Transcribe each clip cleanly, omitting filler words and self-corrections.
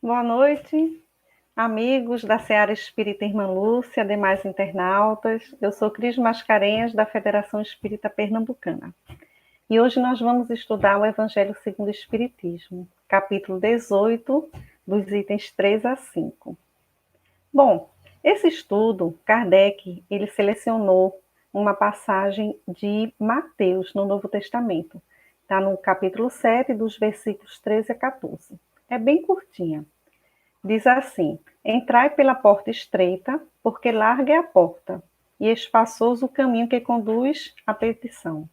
Boa noite, amigos da Seara Espírita Irmã Lúcia, demais internautas. Eu sou Cris Mascarenhas, da Federação Espírita Pernambucana. E hoje nós vamos estudar o Evangelho segundo o Espiritismo, capítulo 18, dos itens 3 a 5. Bom, esse estudo, Kardec, ele selecionou uma passagem de Mateus, no Novo Testamento. Está no capítulo 7, dos versículos 13 a 14. É bem curtinha. Diz assim: entrai pela porta estreita, porque larga é a porta, e espaçoso o caminho que conduz à perdição.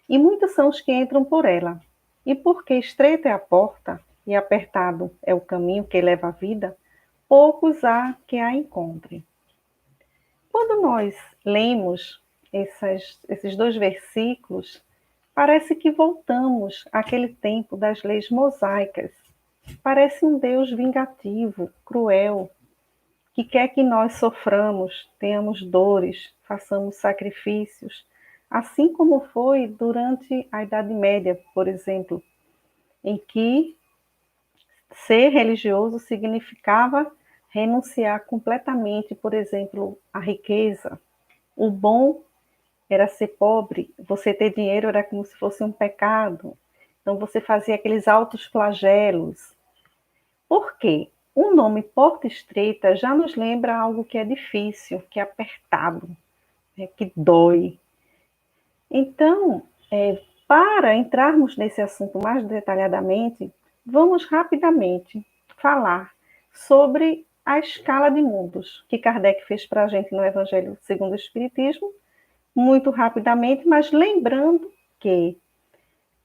E muitos são os que entram por ela. E porque estreita é a porta, e apertado é o caminho que leva à vida, poucos há que a encontrem. Quando nós lemos esses dois versículos, parece que voltamos àquele tempo das leis mosaicas. Parece um Deus vingativo, cruel, que quer que nós soframos, tenhamos dores, façamos sacrifícios, assim como foi durante a Idade Média, por exemplo, em que ser religioso significava renunciar completamente, por exemplo, à riqueza. O bom era ser pobre, você ter dinheiro era como se fosse um pecado. Então você fazia aqueles altos flagelos. Por quê? O nome porta estreita já nos lembra algo que é difícil, que é apertado, que dói. Então, para entrarmos nesse assunto mais detalhadamente, vamos rapidamente falar sobre a escala de mundos que Kardec fez para a gente no Evangelho segundo o Espiritismo, muito rapidamente, mas lembrando que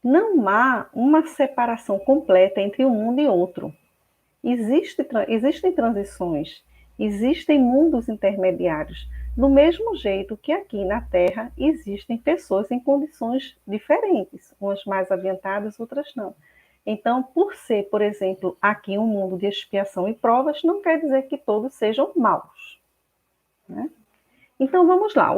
não há uma separação completa entre um mundo e outro. Existem transições, existem mundos intermediários, do mesmo jeito que aqui na Terra existem pessoas em condições diferentes, umas mais adiantadas, outras não. Então, por ser, por exemplo, aqui um mundo de expiação e provas, não quer dizer que todos sejam maus, né? Então, vamos lá.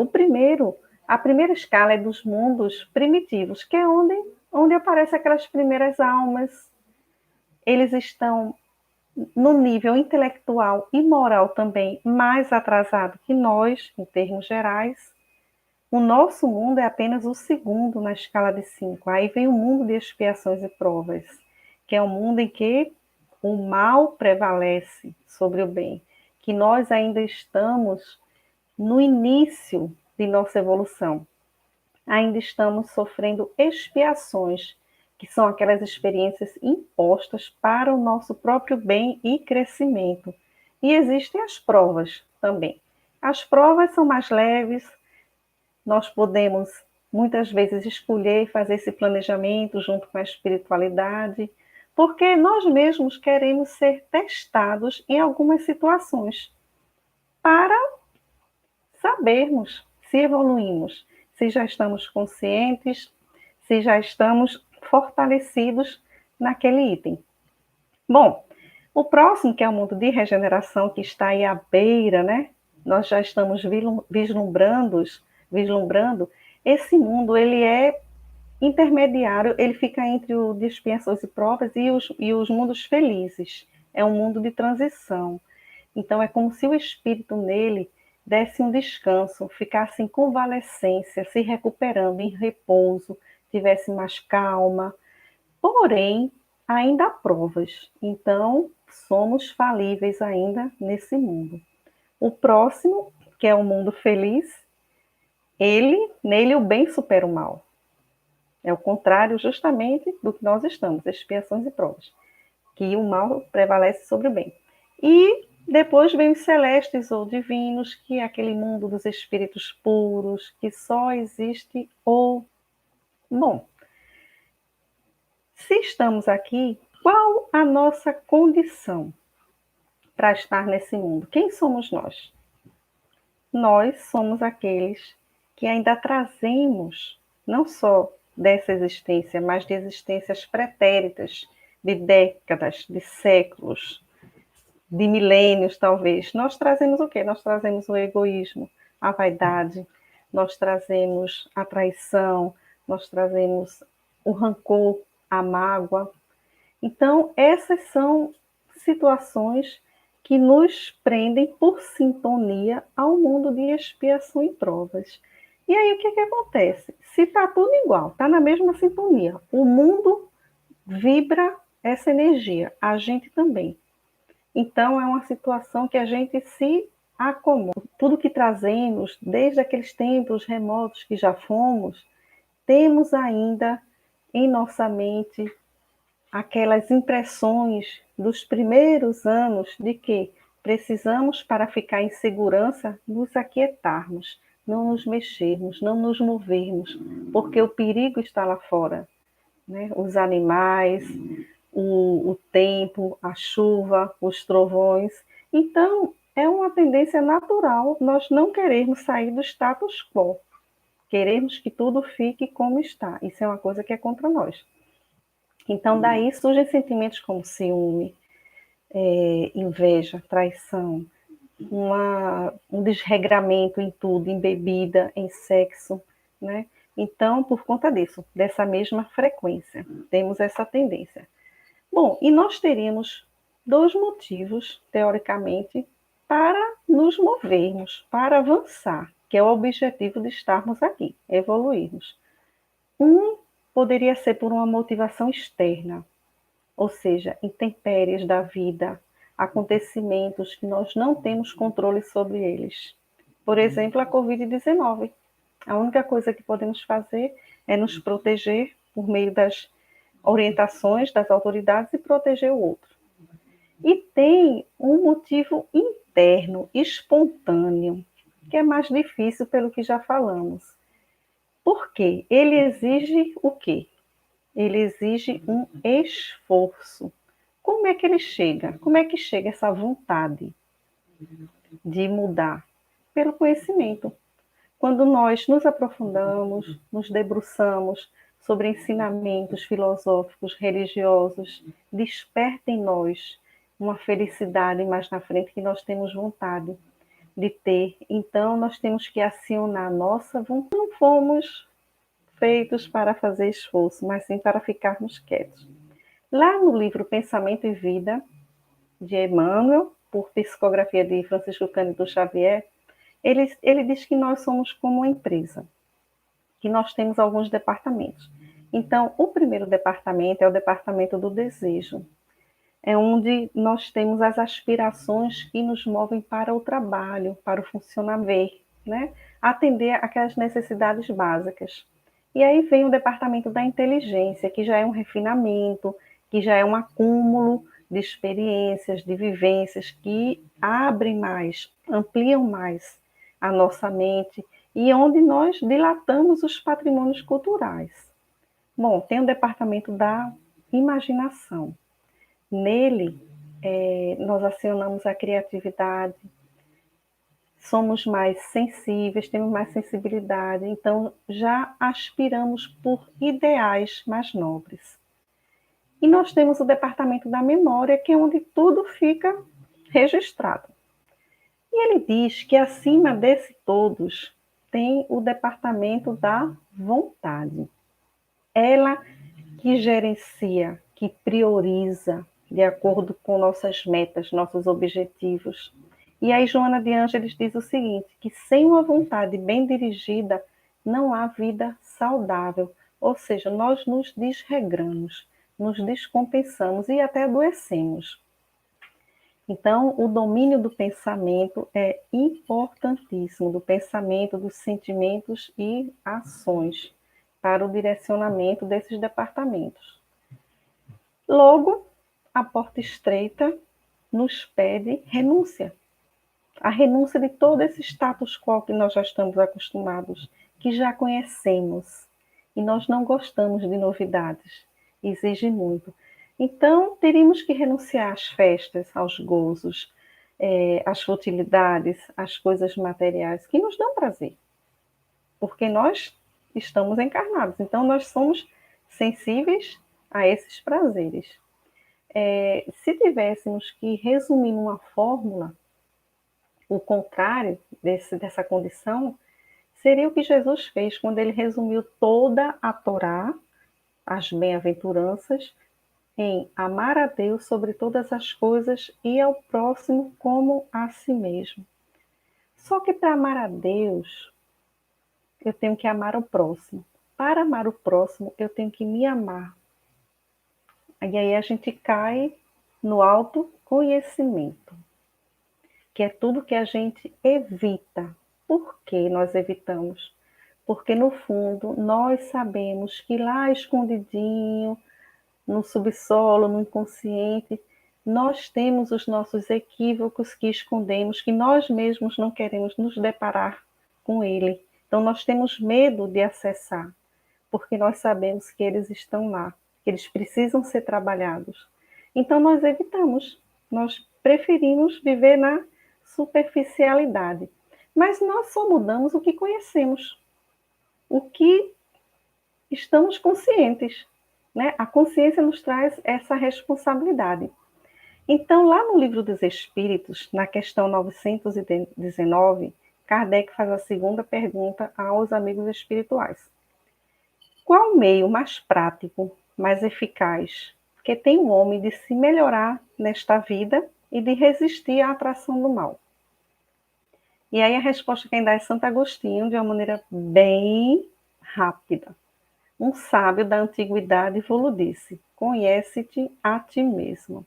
A primeira escala é dos mundos primitivos, que é onde aparecem aquelas primeiras almas. Eles estão no nível intelectual e moral também mais atrasado que nós, em termos gerais. O nosso mundo é apenas o segundo na escala de 5. Aí vem o mundo de expiações e provas, que é um mundo em que o mal prevalece sobre o bem, que nós ainda estamos no início de nossa evolução. Ainda estamos sofrendo expiações, que são aquelas experiências impostas para o nosso próprio bem e crescimento. E existem as provas também. As provas são mais leves, nós podemos muitas vezes escolher e fazer esse planejamento junto com a espiritualidade, porque nós mesmos queremos ser testados em algumas situações para sabermos se evoluímos, se já estamos conscientes, se já estamos fortalecidos naquele item. Bom, o próximo, que é o mundo de regeneração, que está aí à beira, né? Nós já estamos vislumbrando. Esse mundo, ele é intermediário, ele fica entre o de expiações e provas e os mundos felizes. É um mundo de transição. Então, é como se o espírito nele desse um descanso, ficasse em convalescência, se recuperando, em repouso, tivesse mais calma. Porém, ainda há provas. Então, somos falíveis ainda nesse mundo. O próximo, que é o mundo feliz, nele o bem supera o mal. É o contrário justamente do que nós estamos, expiações e provas, que o mal prevalece sobre o bem. E depois vem os celestes ou divinos, que é aquele mundo dos espíritos puros, que só existe o bom. Se estamos aqui, qual a nossa condição para estar nesse mundo? Quem somos nós? Nós somos aqueles que ainda trazemos, não só dessa existência, mas de existências pretéritas, de décadas, de séculos, de milênios, talvez. Nós trazemos o quê? Nós trazemos o egoísmo, a vaidade, nós trazemos a traição, nós trazemos o rancor, a mágoa. Então, essas são situações que nos prendem por sintonia ao mundo de expiação e provas. E aí o que, que acontece? Se está tudo igual, está na mesma sintonia, o mundo vibra essa energia, a gente também. Então é uma situação que a gente se acomoda. Tudo que trazemos, desde aqueles tempos remotos que já fomos, temos ainda em nossa mente aquelas impressões dos primeiros anos de que precisamos, para ficar em segurança, nos aquietarmos, não nos mexermos, não nos movermos, porque o perigo está lá fora, né? Os animais, o tempo, a chuva, os trovões. Então, é uma tendência natural nós não querermos sair do status quo, queremos que tudo fique como está. Isso é uma coisa que é contra nós. Então, daí surgem sentimentos como ciúme, inveja, traição, um desregramento em tudo, em bebida, em sexo, né? Então, por conta disso, dessa mesma frequência, temos essa tendência. Bom, e nós teríamos dois motivos, teoricamente, para nos movermos, para avançar, que é o objetivo de estarmos aqui, evoluirmos. Um poderia ser por uma motivação externa, ou seja, intempéries da vida, acontecimentos que nós não temos controle sobre eles. Por exemplo, a Covid-19. A única coisa que podemos fazer é nos proteger por meio das orientações das autoridades e proteger o outro. E tem um motivo interno, espontâneo, que é mais difícil pelo que já falamos. Por quê? Ele exige o quê? Ele exige um esforço. Como é que ele chega? Como é que chega essa vontade de mudar? Pelo conhecimento. Quando nós nos aprofundamos, nos debruçamos sobre ensinamentos filosóficos, religiosos, desperta em nós uma felicidade mais na frente que nós temos vontade de ter. Então, nós temos que acionar a nossa vontade. Não fomos feitos para fazer esforço, mas sim para ficarmos quietos. Lá no livro Pensamento e Vida, de Emmanuel, por psicografia de Francisco Cândido Xavier, ele diz que nós somos como uma empresa, que nós temos alguns departamentos. Então, o primeiro departamento é o departamento do desejo. É onde nós temos as aspirações que nos movem para o trabalho, para o funcionamento, né? Atender aquelas necessidades básicas. E aí vem o departamento da inteligência, que já é um refinamento, que já é um acúmulo de experiências, de vivências que abrem mais, ampliam mais a nossa mente e onde nós dilatamos os patrimônios culturais. Bom, tem o departamento da imaginação. Nele, nós acionamos a criatividade, somos mais sensíveis, temos mais sensibilidade, então já aspiramos por ideais mais nobres. E nós temos o departamento da memória, que é onde tudo fica registrado. E ele diz que acima desse todos tem o departamento da vontade. Ela que gerencia, que prioriza de acordo com nossas metas, nossos objetivos. E aí Joana de Ângeles diz o seguinte, que sem uma vontade bem dirigida, não há vida saudável. Ou seja, nós nos desregramos, nos descompensamos e até adoecemos. Então, o domínio do pensamento é importantíssimo, do pensamento, dos sentimentos e ações, para o direcionamento desses departamentos. Logo, a porta estreita nos pede renúncia. A renúncia de todo esse status quo que nós já estamos acostumados, que já conhecemos, e nós não gostamos de novidades, exige muito. Então, teríamos que renunciar às festas, aos gozos, às futilidades, às coisas materiais que nos dão prazer, porque nós estamos encarnados, então nós somos sensíveis a esses prazeres. Se tivéssemos que resumir numa fórmula, o contrário dessa condição, seria o que Jesus fez quando ele resumiu toda a Torá, as bem-aventuranças, em amar a Deus sobre todas as coisas e ao próximo como a si mesmo. Só que para amar a Deus, eu tenho que amar o próximo. Para amar o próximo, eu tenho que me amar. E aí a gente cai no autoconhecimento, que é tudo que a gente evita. Por que nós evitamos? Porque no fundo nós sabemos que lá escondidinho, no subsolo, no inconsciente, nós temos os nossos equívocos que escondemos, que nós mesmos não queremos nos deparar com ele. Então nós temos medo de acessar, porque nós sabemos que eles estão lá, que eles precisam ser trabalhados. Então nós evitamos, nós preferimos viver na superficialidade. Mas nós só mudamos o que conhecemos, o que estamos conscientes, né? A consciência nos traz essa responsabilidade. Então, lá no Livro dos Espíritos, na questão 919, Kardec faz a segunda pergunta aos amigos espirituais. Qual o meio mais prático, mais eficaz que tem o homem de se melhorar nesta vida e de resistir à atração do mal? E aí a resposta quem dá é Santo Agostinho, de uma maneira bem rápida. Um sábio da antiguidade vos disse: conhece-te a ti mesmo.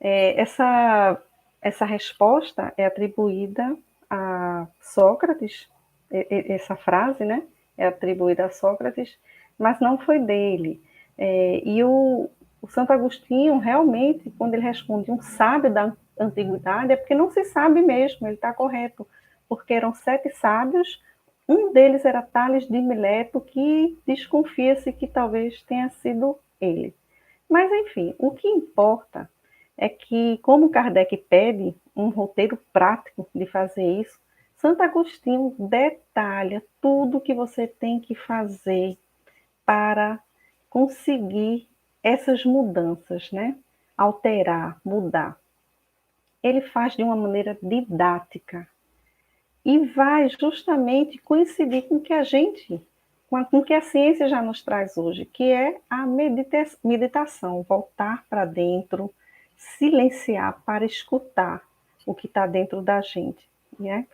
Essa resposta é atribuída a Sócrates, essa frase, né? É atribuída a Sócrates, mas não foi dele. E o Santo Agostinho, realmente, quando ele responde um sábio da antiguidade, é porque não se sabe mesmo, ele está correto, porque eram 7 sábios, um deles era Tales de Mileto, que desconfia-se que talvez tenha sido ele. Mas, enfim, o que importa é que, como Kardec pede um roteiro prático de fazer isso, Santo Agostinho detalha tudo que você tem que fazer para conseguir essas mudanças, né? Alterar, mudar. Ele faz de uma maneira didática e vai justamente coincidir com o que a gente, com o que a ciência já nos traz hoje, que é a meditação, voltar para dentro, silenciar para escutar o que está dentro da gente, né?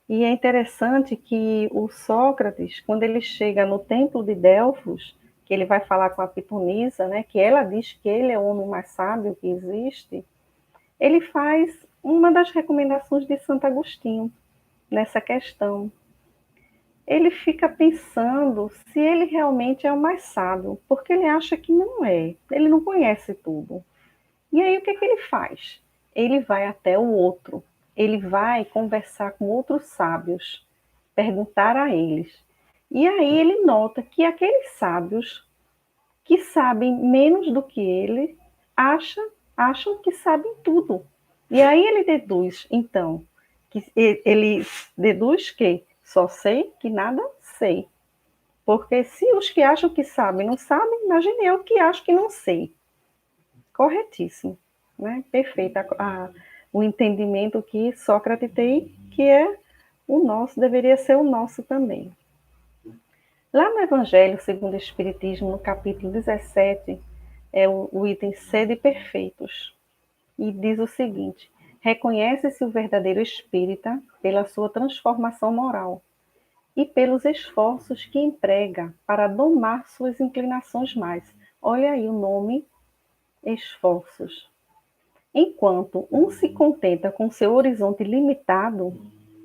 E é interessante que o Sócrates, quando ele chega no templo de Delfos, que ele vai falar com a Pitonisa, né, que ela diz que ele é o homem mais sábio que existe, ele faz uma das recomendações de Santo Agostinho nessa questão. Ele fica pensando se ele realmente é o mais sábio, porque ele acha que não é, ele não conhece tudo. E aí o que ele faz? Ele vai até o outro, ele vai conversar com outros sábios, perguntar a eles. E aí ele nota que aqueles sábios que sabem menos do que ele acham que sabem tudo. E aí ele deduz, então, que ele deduz que só sei que nada sei. Porque se os que acham que sabem não sabem, imagine eu que acho que não sei. Corretíssimo, né? Perfeito. O entendimento que Sócrates tem, que é o nosso, deveria ser o nosso também. Lá no Evangelho segundo o Espiritismo, no capítulo 17, é o item Sede Perfeitos, e diz o seguinte: reconhece-se o verdadeiro espírita pela sua transformação moral e pelos esforços que emprega para domar suas inclinações mais. Olha aí o nome, esforços. Enquanto um se contenta com seu horizonte limitado,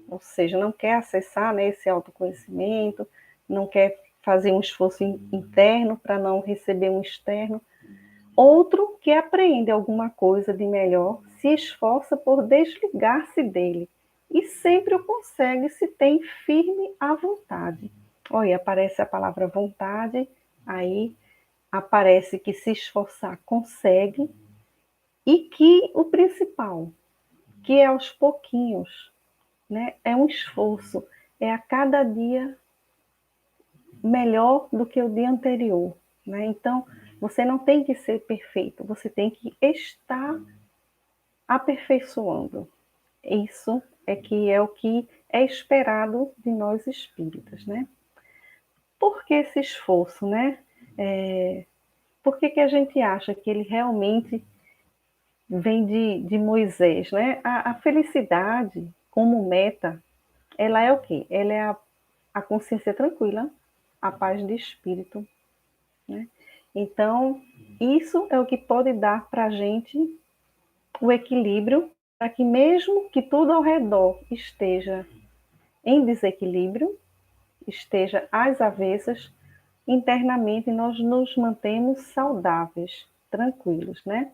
ou seja, não quer acessar, né, esse autoconhecimento, não quer fazer um esforço interno para não receber um externo, outro que apreende alguma coisa de melhor se esforça por desligar-se dele e sempre o consegue se tem firme a vontade. Olha, aparece a palavra vontade, aí aparece que se esforçar consegue e que o principal, que é aos pouquinhos, né? É um esforço, é a cada dia melhor do que o dia anterior, né? Então, você não tem que ser perfeito, você tem que estar aperfeiçoando. Isso é o que é esperado de nós espíritas, né? Por que esse esforço, né? Por que a gente acha que ele realmente vem de Moisés, né? A felicidade como meta, ela é o quê? Ela é a consciência tranquila, a paz de espírito, né? Então, isso é o que pode dar para a gente o equilíbrio, para que mesmo que tudo ao redor esteja em desequilíbrio, esteja às avessas, internamente nós nos mantemos saudáveis, tranquilos, né?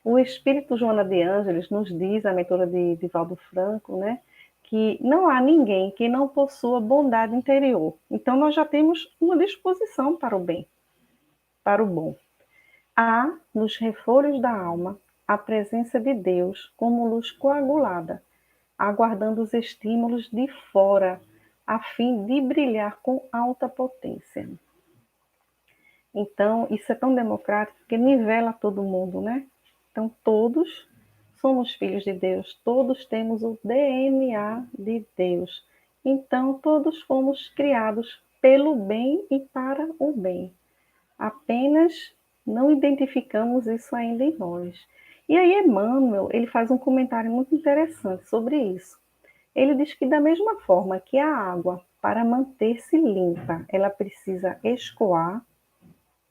O espírito Joana de Ângeles nos diz, a mentora de Valdo Franco, né, que não há ninguém que não possua bondade interior. Então nós já temos uma disposição para o bem, para o bom. Há nos refolhos da alma a presença de Deus como luz coagulada, aguardando os estímulos de fora, a fim de brilhar com alta potência. Então, isso é tão democrático que nivela todo mundo, né? Então, todos somos filhos de Deus, todos temos o DNA de Deus. Então, todos fomos criados pelo bem e para o bem. Apenas não identificamos isso ainda em nós. E aí, Emmanuel, ele faz um comentário muito interessante sobre isso. Ele diz que da mesma forma que a água, para manter-se limpa, ela precisa escoar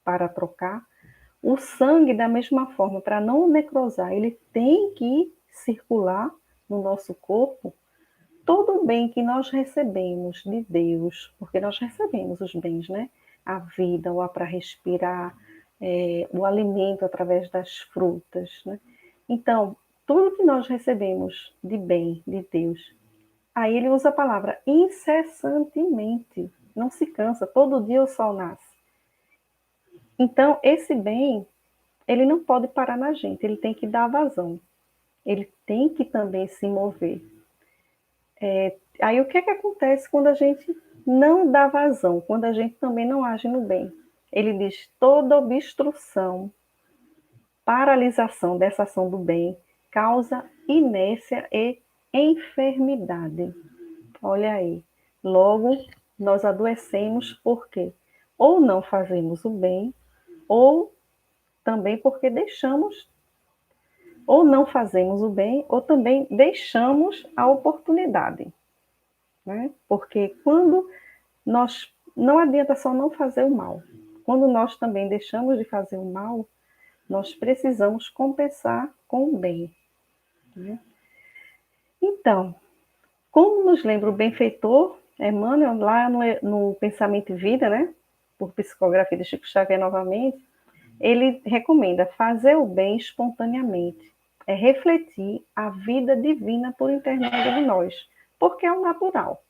para trocar, o sangue, da mesma forma, para não necrosar, ele tem que circular no nosso corpo. Todo o bem que nós recebemos de Deus, porque nós recebemos os bens, né? A vida, o ar para respirar, o alimento através das frutas, né? Então, tudo que nós recebemos de bem de Deus, aí ele usa a palavra incessantemente, não se cansa, todo dia o sol nasce. Então, esse bem, ele não pode parar na gente, ele tem que dar vazão, ele tem que também se mover. Aí o que acontece quando a gente não dá vazão, quando a gente também não age no bem? Ele diz: toda obstrução, paralisação dessa ação do bem causa inércia e enfermidade. Olha aí, logo nós adoecemos porque ou não fazemos o bem, ou também porque deixamos, ou não fazemos o bem, ou também deixamos a oportunidade, né? Porque quando nós, não adianta só não fazer o mal. Quando nós também deixamos de fazer o mal, nós precisamos compensar com o bem, né? Então, como nos lembra o benfeitor Emmanuel, lá no Pensamento e Vida, né? Por psicografia de Chico Xavier novamente, ele recomenda fazer o bem espontaneamente, é refletir a vida divina por intermédio de nós, porque é o natural,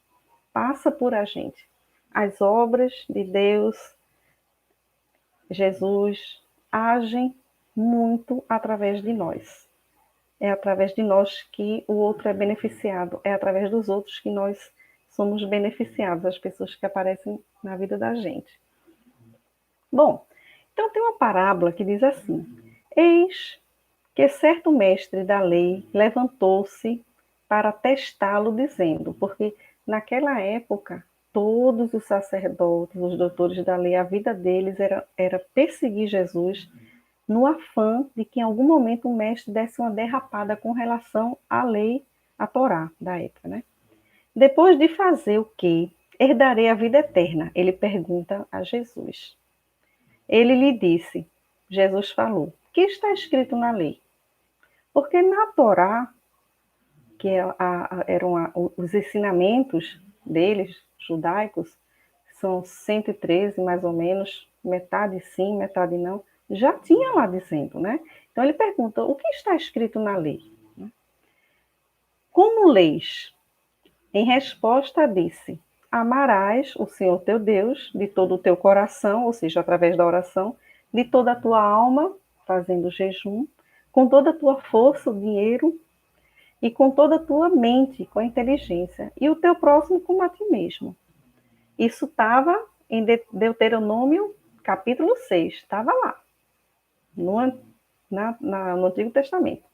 passa por a gente. As obras de Deus, Jesus, agem muito através de nós. É através de nós que o outro é beneficiado, é através dos outros que nós somos beneficiados, as pessoas que aparecem na vida da gente. Bom, então tem uma parábola que diz assim: eis que certo mestre da lei levantou-se para testá-lo, dizendo, porque naquela época todos os sacerdotes, os doutores da lei, a vida deles era perseguir Jesus, no afã de que em algum momento o mestre desse uma derrapada com relação à lei, à Torá da época, né? Depois de fazer o que? Herdarei a vida eterna, ele pergunta a Jesus. Ele lhe disse, Jesus falou, o que está escrito na lei? Porque na Torá, que eram os ensinamentos deles, judaicos, são 113 mais ou menos, metade sim, metade não, já tinha lá dizendo, né? Então ele pergunta, o que está escrito na lei? Como leis? Em resposta disse, amarás o Senhor teu Deus de todo o teu coração, ou seja, através da oração, de toda a tua alma, fazendo jejum, com toda a tua força, o dinheiro, e com toda a tua mente, com a inteligência, e o teu próximo como a ti mesmo. Isso estava em Deuteronômio, capítulo 6, estava lá, no Antigo Testamento.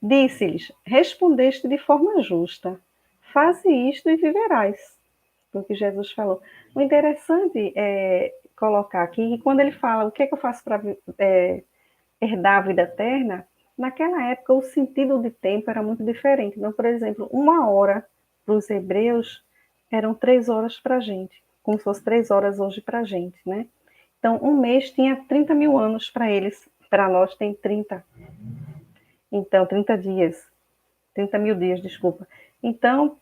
Disse-lhes, respondeste de forma justa, faze isto e viverás. Foi o que Jesus falou. O interessante é, colocar aqui que quando ele fala o que é que eu faço para herdar a vida eterna, naquela época o sentido de tempo era muito diferente. Então, por exemplo, 1 hora para os hebreus eram 3 horas para a gente, como se fosse 3 horas hoje para a gente, né? Então, um mês tinha 30 mil anos para eles, para nós tem 30. Então, 30 dias, 30 mil dias, desculpa. Então,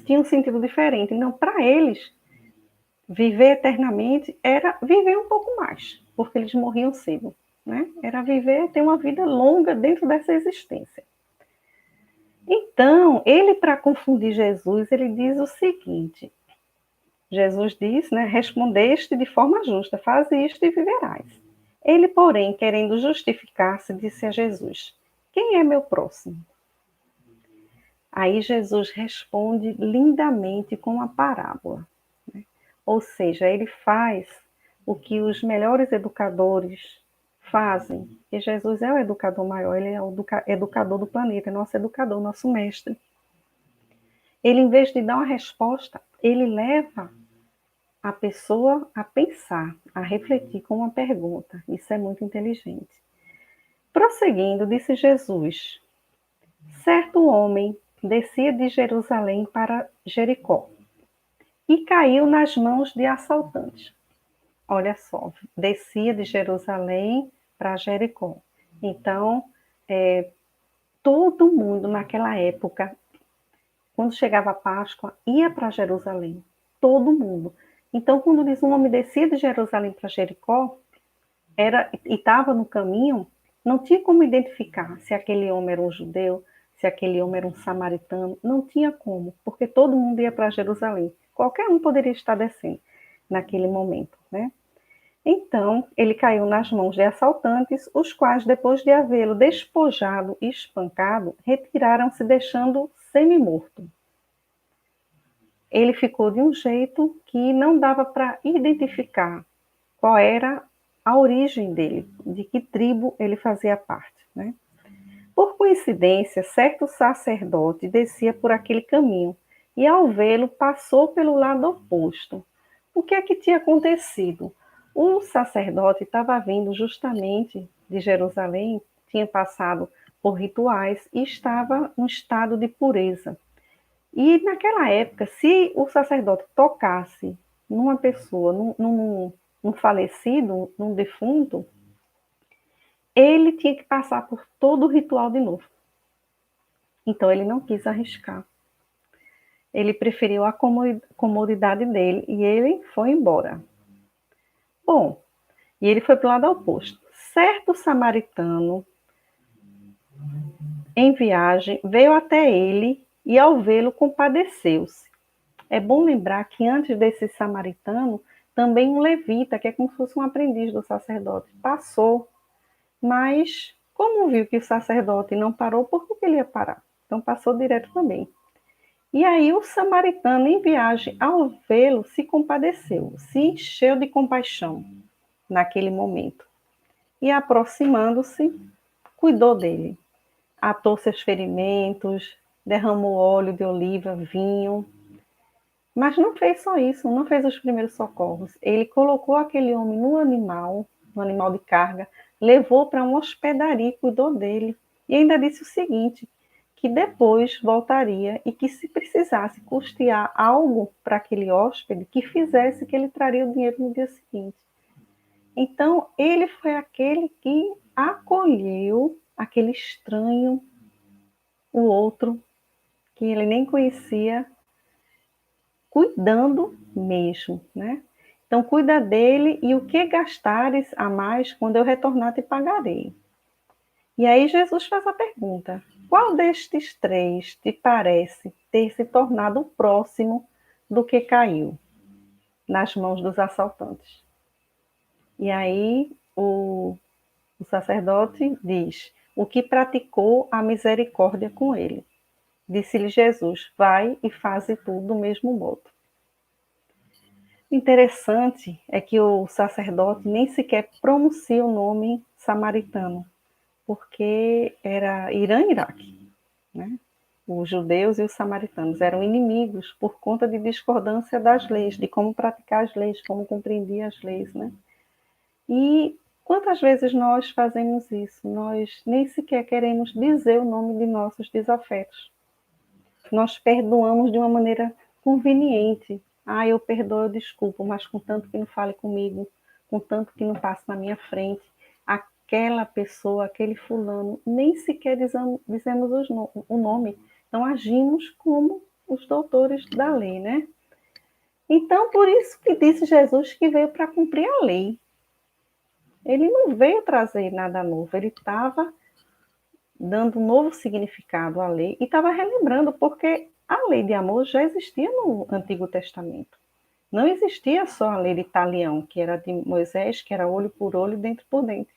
tinha um sentido diferente. Então, para eles, viver eternamente era viver um pouco mais, porque eles morriam cedo, né? Era viver, ter uma vida longa dentro dessa existência. Então, ele, para confundir Jesus, ele diz o seguinte: Jesus diz, né, respondeste de forma justa, faz isto e viverás. Ele, porém, querendo justificar-se, disse a Jesus: quem é meu próximo? Aí Jesus responde lindamente com uma parábola, né? Ou seja, ele faz o que os melhores educadores fazem, e Jesus é o educador maior, ele é o educador do planeta, é nosso educador, nosso mestre. Ele, em vez de dar uma resposta, ele leva a pessoa a pensar, a refletir com uma pergunta. Isso é muito inteligente. Prosseguindo, disse Jesus: certo homem descia de Jerusalém para Jericó e caiu nas mãos de assaltantes. Olha só, descia de Jerusalém para Jericó. Então, todo mundo naquela época, quando chegava a Páscoa, ia para Jerusalém. Todo mundo. Então, quando diz um homem descia de Jerusalém para Jericó, e estava no caminho, não tinha como identificar se aquele homem era um judeu, se aquele homem era um samaritano, não tinha como, porque todo mundo ia para Jerusalém. Qualquer um poderia estar descendo naquele momento, né? Então, ele caiu nas mãos de assaltantes, os quais, depois de havê-lo despojado e espancado, retiraram-se, deixando semi-morto. Ele ficou de um jeito que não dava para identificar qual era a origem dele, de que tribo ele fazia parte, né? Por coincidência, certo sacerdote descia por aquele caminho e, ao vê-lo, passou pelo lado oposto. O que é que tinha acontecido? O sacerdote estava vindo justamente de Jerusalém, tinha passado por rituais e estava em estado de pureza. E naquela época, se o sacerdote tocasse numa pessoa, num falecido, num defunto, ele tinha que passar por todo o ritual de novo. Então ele não quis arriscar. Ele preferiu a comodidade dele e ele foi embora. Bom, e ele foi para o lado oposto. Certo samaritano, em viagem, veio até ele e, ao vê-lo, compadeceu-se. É bom lembrar que antes desse samaritano, também um levita, que é como se fosse um aprendiz do sacerdote, passou, mas como viu que o sacerdote não parou, por que ele ia parar? Então passou direto também. E aí o samaritano, em viagem, ao vê-lo, se compadeceu, se encheu de compaixão naquele momento. E, aproximando-se, cuidou dele. Atou seus ferimentos, derramou óleo de oliva, vinho. Mas não fez só isso, não fez os primeiros socorros. Ele colocou aquele homem no animal de carga, levou para uma hospedaria e cuidou dele. E ainda disse o seguinte, que depois voltaria e que, se precisasse custear algo para aquele hóspede, que fizesse, que ele traria o dinheiro no dia seguinte. Então, ele foi aquele que acolheu aquele estranho, o outro, que ele nem conhecia, cuidando mesmo, né? Então, cuida dele e o que gastares a mais, quando eu retornar, te pagarei. E aí Jesus faz a pergunta: qual destes três te parece ter se tornado o próximo do que caiu nas mãos dos assaltantes? E aí o sacerdote diz: o que praticou a misericórdia com ele. Disse-lhe Jesus: vai e faze tudo do mesmo modo. Interessante é que o sacerdote nem sequer pronuncia o nome samaritano, porque era Irã e Iraque, né? os judeus e os samaritanos eram inimigos por conta de discordância das leis, de como praticar as leis, como compreender as leis, né? E quantas vezes nós fazemos isso? Nós nem sequer queremos dizer o nome de nossos desafetos. Nós perdoamos de uma maneira conveniente. Ah, eu perdoo, eu desculpo, mas contanto que não fale comigo, contanto que não passe na minha frente, aquela pessoa, aquele fulano, nem sequer dizemos o nome. Então agimos como os doutores da lei, né? Então, por isso que disse Jesus que veio para cumprir a lei. Ele não veio trazer nada novo, ele estava dando um novo significado à lei e estava relembrando, porque a lei de amor já existia no Antigo Testamento. Não existia só a lei de talião, que era de Moisés, que era olho por olho, dente por dente.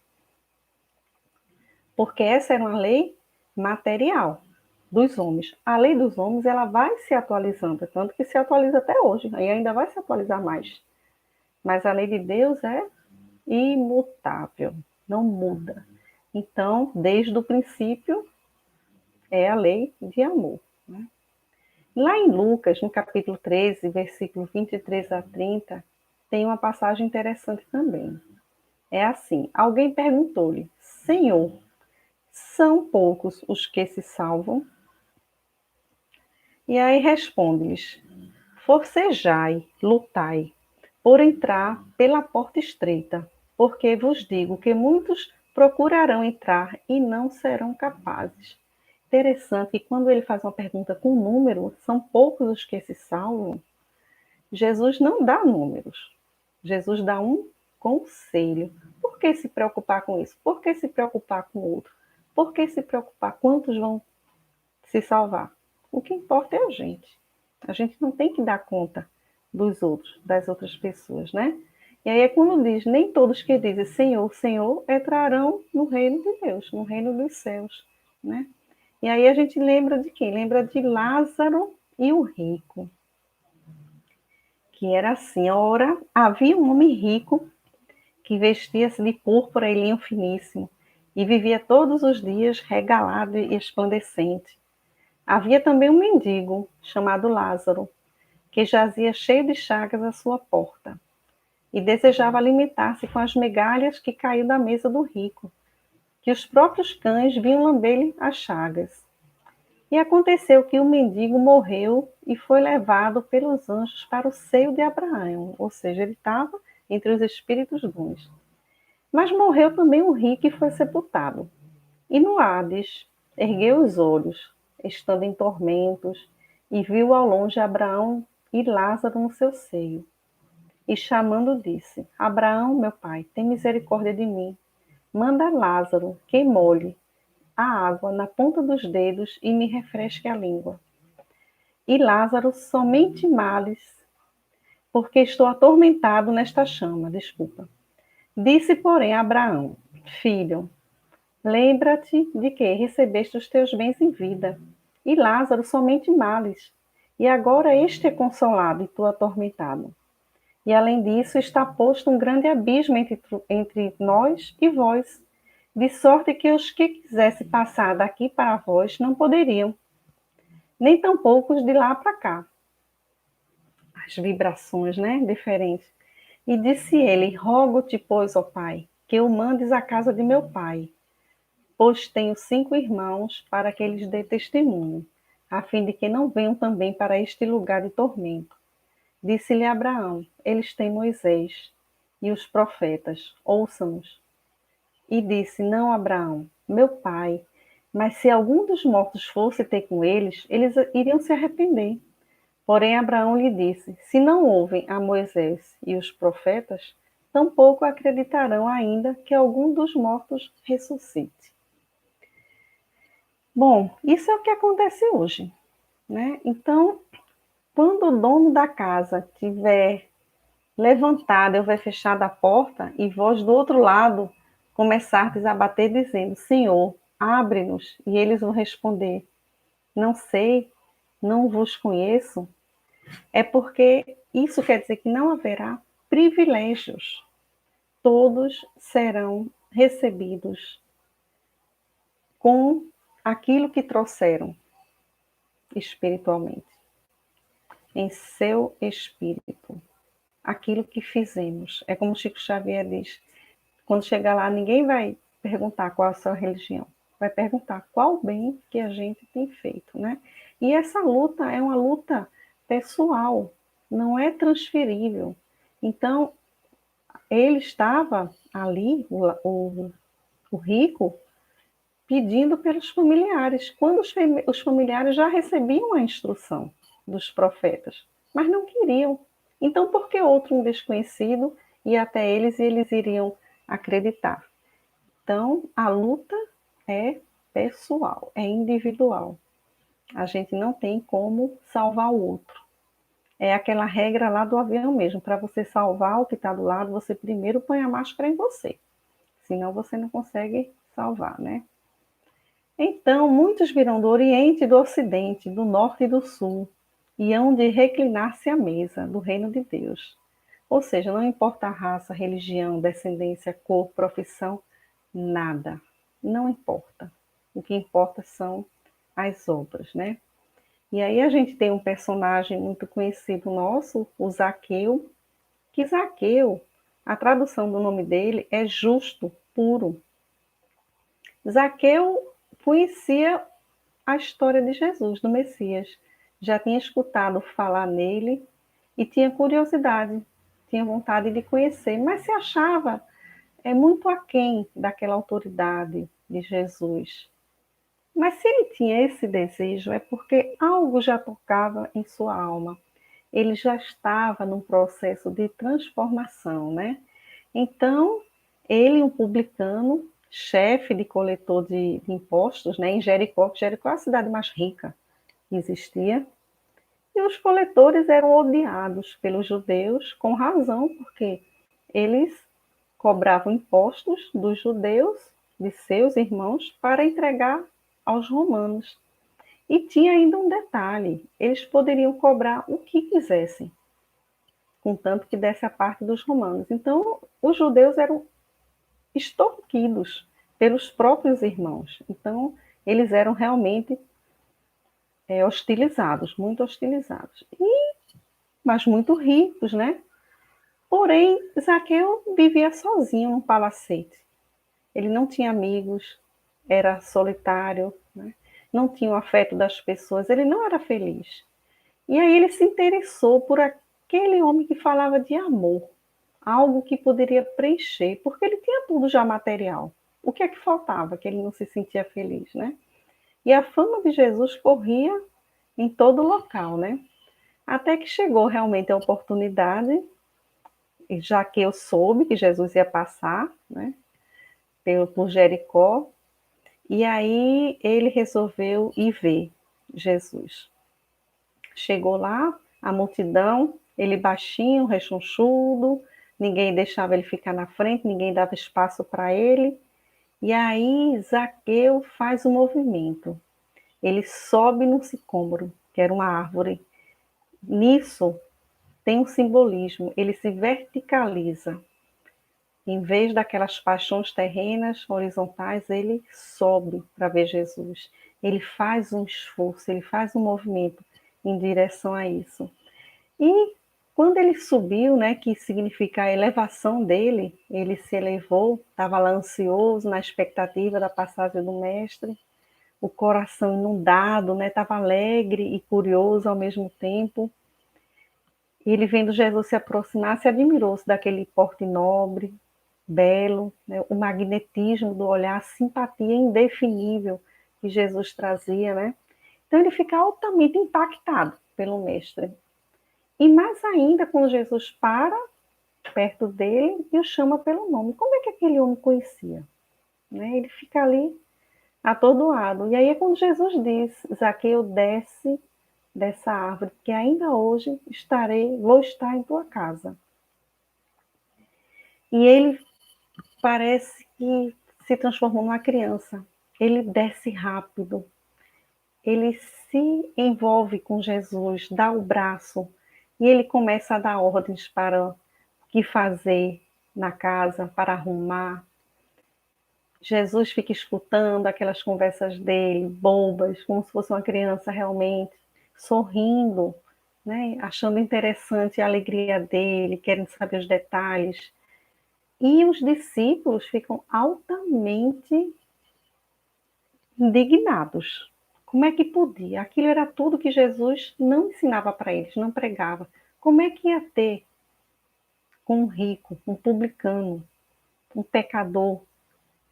Porque essa era uma lei material dos homens. A lei dos homens, ela vai se atualizando, tanto que se atualiza até hoje, e ainda vai se atualizar mais. Mas a lei de Deus é imutável, não muda. Então, desde o princípio, é a lei de amor. Né? Lá em Lucas, no capítulo 13, versículo 23 a 30, tem uma passagem interessante também. É assim: alguém perguntou-lhe, Senhor, são poucos os que se salvam? E aí responde-lhes, forcejai, lutai, por entrar pela porta estreita, porque vos digo que muitos procurarão entrar e não serão capazes. Interessante que quando ele faz uma pergunta com número, são poucos os que se salvam. Jesus não dá números. Jesus dá um conselho. Por que se preocupar com isso? Por que se preocupar com o outro? Por que se preocupar quantos vão se salvar? O que importa é a gente. A gente não tem que dar conta dos outros, das outras pessoas, né? E aí é quando diz, nem todos que dizem Senhor, Senhor, entrarão no reino de Deus, no reino dos céus, né? E aí a gente lembra de quem? Lembra de Lázaro e o rico. Que era assim, ora, havia um homem rico que vestia-se de púrpura e linho finíssimo e vivia todos os dias regalado e resplandecente. Havia também um mendigo chamado Lázaro, que jazia cheio de chagas à sua porta e desejava alimentar-se com as migalhas que caíam da mesa do rico, que os próprios cães vinham lamber-lhe as chagas. E aconteceu que o mendigo morreu e foi levado pelos anjos para o seio de Abraão, ou seja, ele estava entre os espíritos bons. Mas morreu também o rico e foi sepultado. E no Hades, ergueu os olhos, estando em tormentos, e viu ao longe Abraão e Lázaro no seu seio. E chamando disse, Abraão, meu pai, tem misericórdia de mim. Manda Lázaro que molhe a água na ponta dos dedos e me refresque a língua. E Lázaro somente males, porque estou atormentado nesta chama, desculpa. Disse, porém, a Abraão, filho, lembra-te de que recebeste os teus bens em vida, e Lázaro somente males, e agora este é consolado e tu atormentado. E além disso está posto um grande abismo entre nós e vós, de sorte que os que quisessem passar daqui para vós não poderiam, nem tampouco os de lá para cá. As vibrações, né, diferentes. E disse ele, rogo-te, pois, ó pai, que o mandes à casa de meu pai, pois tenho 5 irmãos, para que eles dê testemunho, a fim de que não venham também para este lugar de tormento. Disse-lhe Abraão, eles têm Moisés e os profetas, ouçam-nos. E disse, não, Abraão, meu pai, mas se algum dos mortos fosse ter com eles, eles iriam se arrepender. Porém, Abraão lhe disse, se não ouvem a Moisés e os profetas, tampouco acreditarão ainda que algum dos mortos ressuscite. Bom, isso é o que acontece hoje, né? Então, quando o dono da casa tiver levantado, eu ver fechada a porta, e vós do outro lado começardes a bater, dizendo, Senhor, abre-nos, e eles vão responder, não sei, não vos conheço, é porque isso quer dizer que não haverá privilégios. Todos serão recebidos com aquilo que trouxeram. espiritualmente, em seu espírito. Aquilo que fizemos. É como Chico Xavier diz, quando chegar lá, ninguém vai perguntar qual a sua religião, vai perguntar qual bem que a gente tem feito, né? E essa luta é uma luta pessoal, não é transferível. Então, ele estava ali, o rico, pedindo pelos familiares, quando os familiares já recebiam a instrução dos profetas, mas não queriam. Então, por que outro um desconhecido ia até eles e eles iriam acreditar? Então, a luta é pessoal, é individual. A gente não tem como salvar o outro. É aquela regra lá do avião mesmo. Para você salvar o que está do lado, você primeiro põe a máscara em você. Senão você não consegue salvar, né? Então, muitos virão do Oriente e do Ocidente, do Norte e do Sul, e hão de reclinar-se à mesa do reino de Deus. Ou seja, não importa a raça, religião, descendência, cor, profissão, nada. Não importa. O que importa são as obras, né? E aí a gente tem um personagem muito conhecido nosso, o Zaqueu, que Zaqueu, a tradução do nome dele é justo, puro. Zaqueu conhecia a história de Jesus, do Messias. Já tinha escutado falar nele e tinha curiosidade, tinha vontade de conhecer, mas se achava muito aquém daquela autoridade de Jesus. Mas se ele tinha esse desejo, é porque algo já tocava em sua alma. Ele já estava num processo de transformação, né? Então, ele, um publicano, chefe de coletor de impostos, né, em Jericó, que Jericó é a cidade mais rica que existia, e os coletores eram odiados pelos judeus, com razão, porque eles cobravam impostos dos judeus, de seus irmãos, para entregar aos romanos. E tinha ainda um detalhe: eles poderiam cobrar o que quisessem, contanto que desse a parte dos romanos. Então, os judeus eram extorquidos pelos próprios irmãos. Então, eles eram realmente hostilizados, muito hostilizados. Mas muito ricos, né? Porém, Zaqueu vivia sozinho num palacete. Ele não tinha amigos, era solitário, né? Não tinha o afeto das pessoas, ele não era feliz. E aí ele se interessou por aquele homem que falava de amor, algo que poderia preencher, porque ele tinha tudo já material. O que é que faltava que ele não se sentia feliz, né? E a fama de Jesus corria em todo local, né? Até que chegou realmente a oportunidade, já que eu soube que Jesus ia passar, né, por Jericó, e aí ele resolveu ir ver Jesus. Chegou lá, a multidão, ele baixinho, rechonchudo, ninguém deixava ele ficar na frente, ninguém dava espaço para ele. E aí Zaqueu faz um movimento. Ele sobe num sicômoro, que era uma árvore. Nisso tem um simbolismo, ele se verticaliza. Em vez daquelas paixões terrenas, horizontais, ele sobe para ver Jesus. Ele faz um esforço, ele faz um movimento em direção a isso. E quando ele subiu, né, que significa a elevação dele, ele se elevou, estava lá ansioso, na expectativa da passagem do mestre, o coração inundado, né, estava alegre e curioso ao mesmo tempo. E ele vendo Jesus se aproximar, se admirou-se daquele porte nobre, belo, né, o magnetismo do olhar, a simpatia indefinível que Jesus trazia, né? Então ele fica altamente impactado pelo mestre. E mais ainda quando Jesus para perto dele e o chama pelo nome. Como é que aquele homem conhecia? Né? Ele fica ali atordoado. E aí é quando Jesus diz: Zaqueu, desce dessa árvore, porque ainda hoje vou estar em tua casa. E ele parece que se transformou numa criança. Ele desce rápido, ele se envolve com Jesus, dá o braço e ele começa a dar ordens para o que fazer na casa, para arrumar. Jesus fica escutando aquelas conversas dele, bobas, como se fosse uma criança realmente, sorrindo, né? Achando interessante a alegria dele, querendo saber os detalhes. E os discípulos ficam altamente indignados. Como é que podia? Aquilo era tudo que Jesus não ensinava para eles, não pregava. Como é que ia ter com um rico, um publicano, um pecador,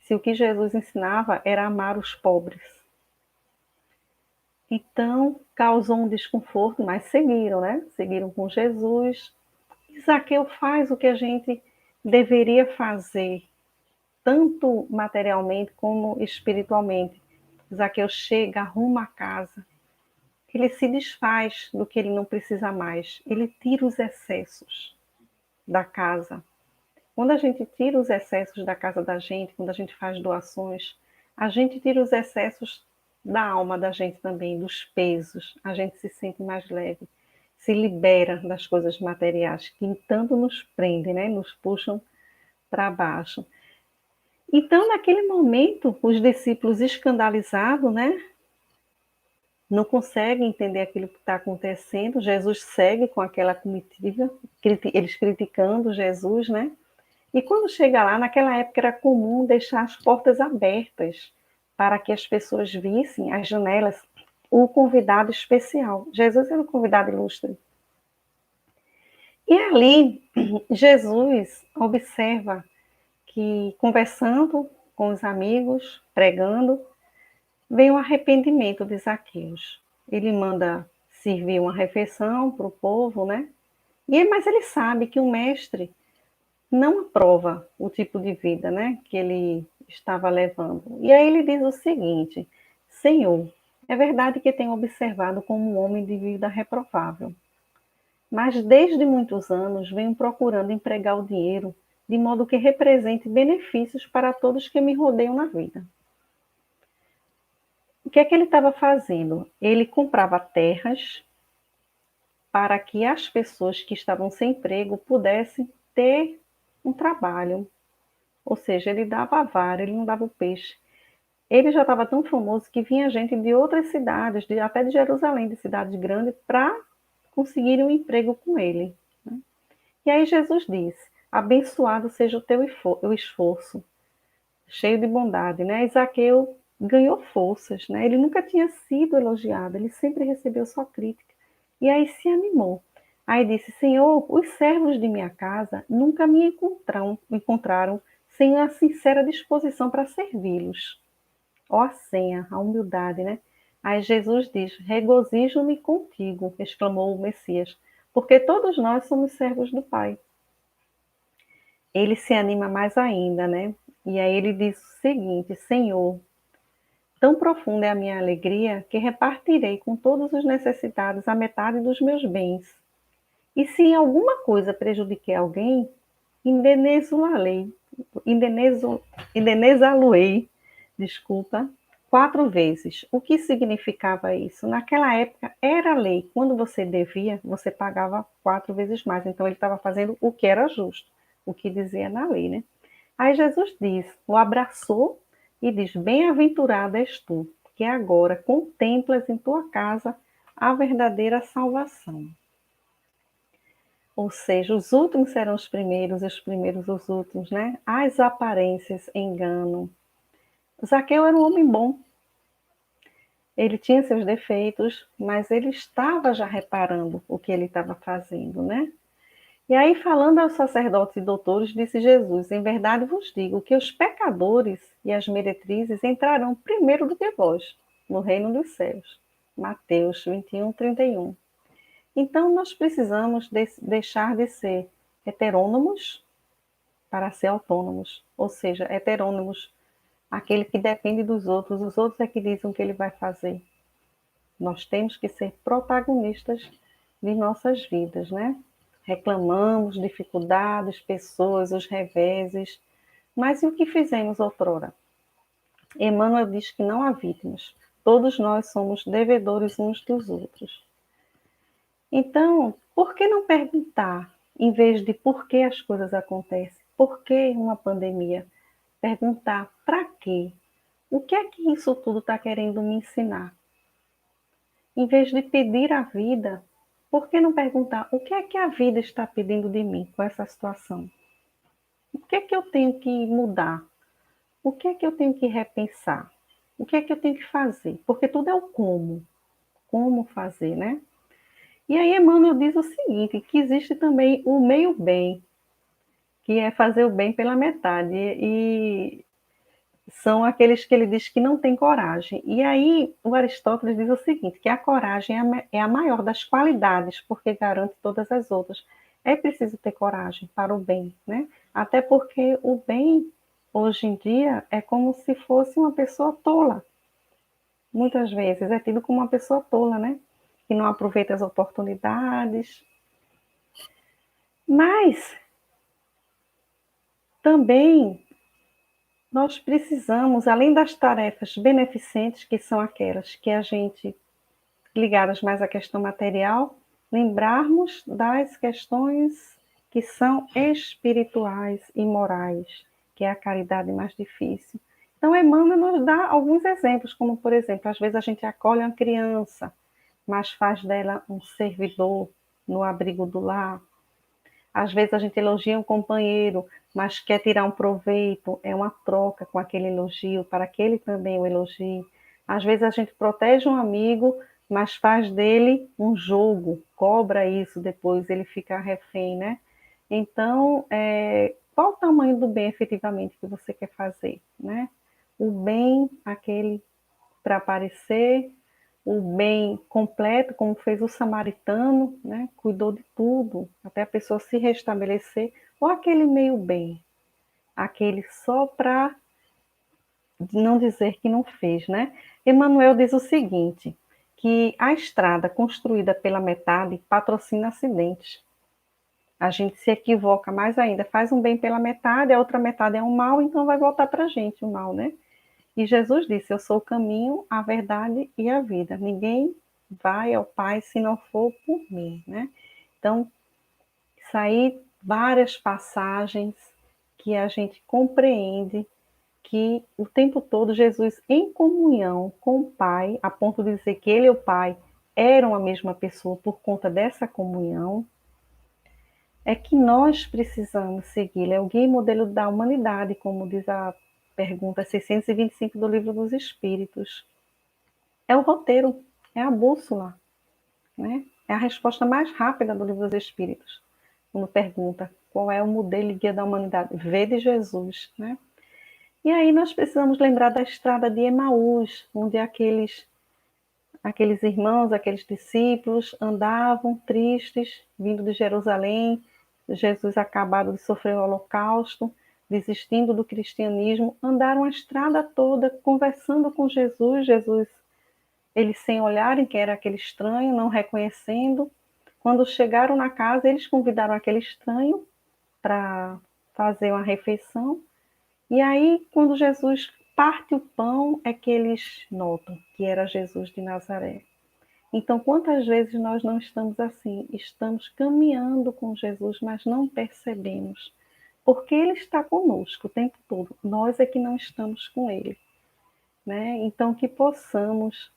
se o que Jesus ensinava era amar os pobres? Então, causou um desconforto, mas seguiram, né? Seguiram com Jesus. E Zaqueu faz o que a gente deveria fazer, tanto materialmente como espiritualmente. Zaqueu chega, arruma a casa, ele se desfaz do que ele não precisa mais, ele tira os excessos da casa. Quando a gente tira os excessos da casa da gente, quando a gente faz doações, a gente tira os excessos da alma da gente também, dos pesos. A gente se sente mais leve, se libera das coisas materiais que tanto nos prendem, né? Nos puxam para baixo. Então, naquele momento, os discípulos escandalizados, né? Não conseguem entender aquilo que está acontecendo. Jesus segue com aquela comitiva, eles criticando Jesus, né? E quando chega lá, naquela época era comum deixar as portas abertas para que as pessoas vissem as janelas o convidado especial. Jesus era um convidado ilustre. E ali, Jesus observa que, conversando com os amigos, pregando, vem o arrependimento de Zaqueus. Ele manda servir uma refeição para o povo, né? Mas ele sabe que o mestre não aprova o tipo de vida, né, que ele estava levando. E aí ele diz o seguinte: Senhor, é verdade que tenho observado como um homem de vida reprovável, mas desde muitos anos venho procurando empregar o dinheiro de modo que represente benefícios para todos que me rodeiam na vida. O que é que ele estava fazendo? Ele comprava terras para que as pessoas que estavam sem emprego pudessem ter um trabalho. Ou seja, ele dava a vara, ele não dava o peixe. Ele já estava tão famoso que vinha gente de outras cidades, até de Jerusalém, de cidades grandes, para conseguirem um emprego com ele. Né? E aí Jesus disse: abençoado seja o teu esforço, cheio de bondade. Né? E Zaqueu ganhou forças. Né? Ele nunca tinha sido elogiado, ele sempre recebeu só crítica. E aí se animou. Aí disse: Senhor, os servos de minha casa nunca me encontraram sem a sincera disposição para servi-los. Ó a senha, a humildade, né? Aí Jesus diz: regozijo-me contigo, exclamou o Messias, porque todos nós somos servos do Pai. Ele se anima mais ainda, né? E aí ele diz o seguinte: Senhor, tão profunda é a minha alegria que repartirei com todos os necessitados a metade dos meus bens. E se em alguma coisa prejudiquei alguém, indenizá-lo-ei, indenizá-lo-ei, desculpa, 4 vezes. O que significava isso? Naquela época era lei. Quando você devia, você pagava 4 vezes mais. Então ele estava fazendo o que era justo, o que dizia na lei, né? Aí Jesus diz, o abraçou e diz: bem-aventurado és tu, que agora contemplas em tua casa a verdadeira salvação. Ou seja, os últimos serão os primeiros e os primeiros os últimos, né? As aparências enganam. Zaqueu era um homem bom. Ele tinha seus defeitos, mas ele estava já reparando o que ele estava fazendo, né? E aí, falando aos sacerdotes e doutores, disse Jesus: em verdade vos digo que os pecadores e as meretrizes entrarão primeiro do que vós, no reino dos céus. Mateus 21:31. Então, nós precisamos deixar de ser heterônomos para ser autônomos, ou seja, heterônomos, aquele que depende dos outros, os outros é que dizem o que ele vai fazer. Nós temos que ser protagonistas de nossas vidas, né? Reclamamos dificuldades, pessoas, os reveses, mas e o que fizemos outrora? Emmanuel diz que não há vítimas, todos nós somos devedores uns dos outros. Então, por que não perguntar, em vez de por que as coisas acontecem? Por que uma pandemia? perguntar para quê? O que é que isso tudo está querendo me ensinar? Em vez de pedir à vida, por que não perguntar o que é que a vida está pedindo de mim com essa situação? O que é que eu tenho que mudar? O que é que eu tenho que repensar? O que é que eu tenho que fazer? Porque tudo é o como fazer, né? E aí Emmanuel diz o seguinte, que existe também o meio-bem, que é fazer o bem pela metade. E são aqueles que ele diz que não têm coragem. E aí o Aristóteles diz o seguinte, que a coragem é a maior das qualidades, porque garante todas as outras. É preciso ter coragem para o bem, né? Até porque o bem, hoje em dia, é como se fosse uma pessoa tola. Muitas vezes é tido como uma pessoa tola, né? Que não aproveita as oportunidades. Mas também nós precisamos, além das tarefas beneficentes, que são aquelas que a gente ligadas mais à questão material, lembrarmos das questões que são espirituais e morais, que é a caridade mais difícil. Então, Emmanuel nos dá alguns exemplos, como, por exemplo, às vezes a gente acolhe uma criança, mas faz dela um servidor no abrigo do lar. Às vezes a gente elogia um companheiro, mas quer tirar um proveito, é uma troca com aquele elogio, para que ele também o elogie. Às vezes a gente protege um amigo, mas faz dele um jogo, cobra isso depois, ele fica refém, né? Então, qual o tamanho do bem efetivamente que você quer fazer, né? O bem, aquele para aparecer, o bem completo, como fez o samaritano, né? Cuidou de tudo, até a pessoa se restabelecer, ou aquele meio bem, aquele só para não dizer que não fez, né? Emmanuel diz o seguinte, que a estrada construída pela metade patrocina acidentes. A gente se equivoca mais ainda, faz um bem pela metade, a outra metade é um mal, então vai voltar para a gente o mal, né? E Jesus disse, eu sou o caminho, a verdade e a vida. Ninguém vai ao Pai se não for por mim, né? Então, sair várias passagens que a gente compreende que o tempo todo Jesus em comunhão com o Pai, a ponto de dizer que ele e o Pai eram a mesma pessoa por conta dessa comunhão, é que nós precisamos seguir. Ele é o guia e modelo da humanidade, como diz a pergunta 625 do Livro dos Espíritos. É o roteiro, é a bússola, né? É a resposta mais rápida do Livro dos Espíritos, quando pergunta qual é o modelo e guia da humanidade. Vê de Jesus, né? E aí nós precisamos lembrar da estrada de Emaús, onde aqueles irmãos, aqueles discípulos andavam tristes, vindo de Jerusalém, Jesus acabado de sofrer o holocausto, desistindo do cristianismo, andaram a estrada toda conversando com Jesus, eles sem olharem que era aquele estranho, não reconhecendo. Quando chegaram na casa, eles convidaram aquele estranho para fazer uma refeição. E aí, quando Jesus parte o pão, é que eles notam que era Jesus de Nazaré. Então, quantas vezes nós não estamos assim? Estamos caminhando com Jesus, mas não percebemos. Porque Ele está conosco o tempo todo. Nós é que não estamos com Ele, né? Então, que possamos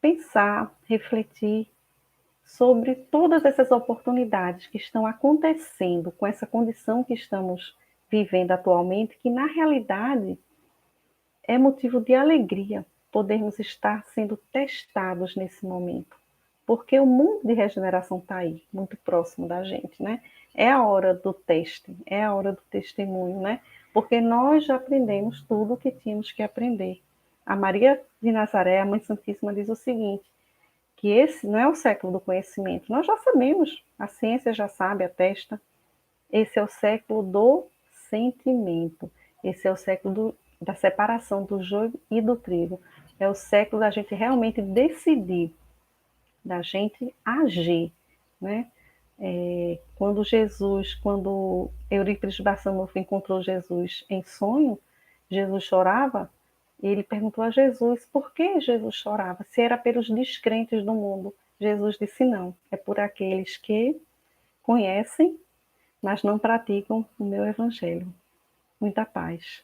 pensar, refletir sobre todas essas oportunidades que estão acontecendo com essa condição que estamos vivendo atualmente, que na realidade é motivo de alegria podermos estar sendo testados nesse momento, porque o mundo de regeneração está aí, muito próximo da gente, né? É a hora do teste, é a hora do testemunho, né? Porque nós já aprendemos tudo o que tínhamos que aprender. A Maria de Nazaré, a Mãe Santíssima, diz o seguinte, que esse não é o século do conhecimento. Nós já sabemos, a ciência já sabe, atesta. Esse é o século do sentimento. Esse é o século da separação do joio e do trigo. É o século da gente realmente decidir, da gente agir, né? Quando Eurípides Barçanufo encontrou Jesus em sonho, Jesus chorava, e ele perguntou a Jesus por que Jesus chorava, se era pelos descrentes do mundo. Jesus disse não, é por aqueles que conhecem, mas não praticam o meu evangelho. muita paz.